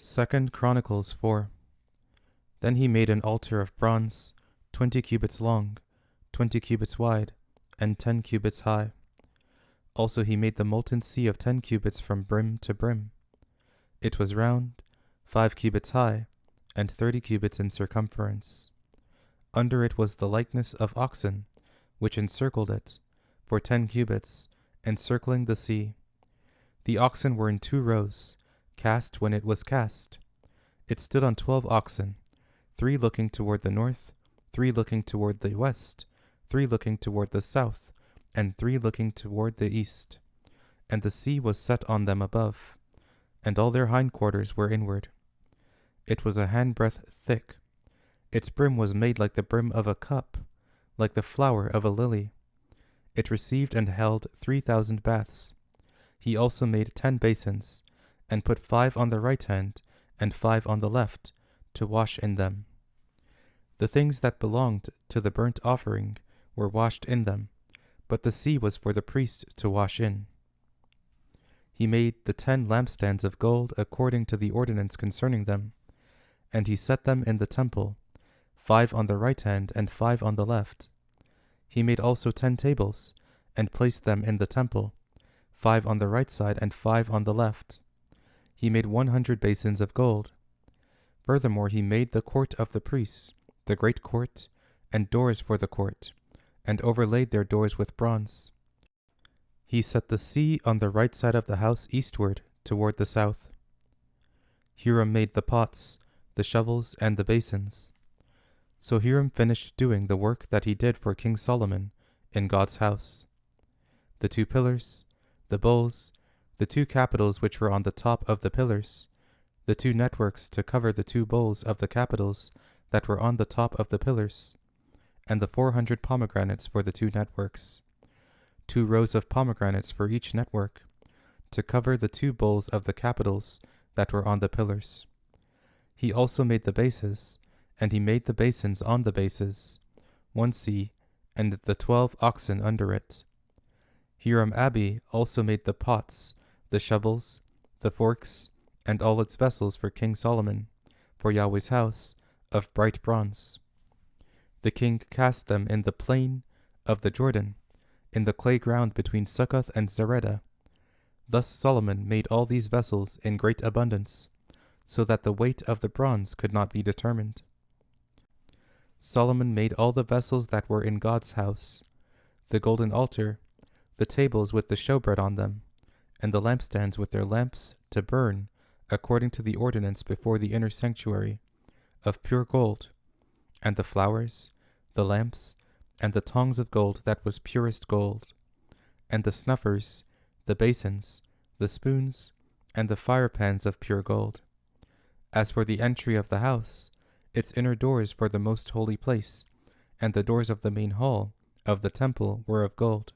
2 Chronicles 4. Then he made an altar of bronze, 20 cubits long, 20 cubits wide, and 10 cubits high. Also he made the molten sea of 10 cubits from brim to brim. It was round, 5 cubits high, and 30 cubits in circumference. Under it was the likeness of oxen, which encircled it, for 10 cubits, encircling the sea. The oxen were in 2 rows, cast when it was cast. It stood on 12 oxen, 3 looking toward the north, 3 looking toward the west, 3 looking toward the south, and 3 looking toward the east. And the sea was set on them above, and all their hindquarters were inward. It was a handbreadth thick. Its brim was made like the brim of a cup, like the flower of a lily. It received and held 3,000 baths. He also made 10 basins, and put 5 on the right hand, and 5 on the left, to wash in them. The things that belonged to the burnt offering were washed in them, but the sea was for the priest to wash in. He made the 10 lampstands of gold according to the ordinance concerning them, and he set them in the temple, 5 on the right hand and 5 on the left. He made also 10 tables, and placed them in the temple, 5 on the right side and 5 on the left. He made 100 basins of gold. Furthermore he made the court of the priests, the great court, and doors for the court, and overlaid their doors with bronze. He set the sea on the right side of the house eastward, toward the south. Hiram made the pots, the shovels, and the basins. So Hiram finished doing the work that he did for King Solomon in God's house. The 2 pillars, the bowls, the 2 capitals which were on the top of the pillars, the 2 networks to cover the 2 bowls of the capitals that were on the top of the pillars, and the 400 pomegranates for the 2 networks, 2 rows of pomegranates for each network, to cover the 2 bowls of the capitals that were on the pillars. He also made the bases, and he made the basins on the bases, 1 sea, and the 12 oxen under it. Hiram-Abi also made the pots, the shovels, the forks, and all its vessels for King Solomon, for Yahweh's house, of bright bronze. The king cast them in the plain of the Jordan, in the clay ground between Succoth and Zeredah. Thus Solomon made all these vessels in great abundance, so that the weight of the bronze could not be determined. Solomon made all the vessels that were in God's house, the golden altar, the tables with the showbread on them, and the lampstands with their lamps to burn, according to the ordinance before the inner sanctuary, of pure gold, and the flowers, the lamps, and the tongs of gold that was purest gold, and the snuffers, the basins, the spoons, and the firepans of pure gold. As for the entry of the house, its inner doors for the most holy place, and the doors of the main hall of the temple were of gold.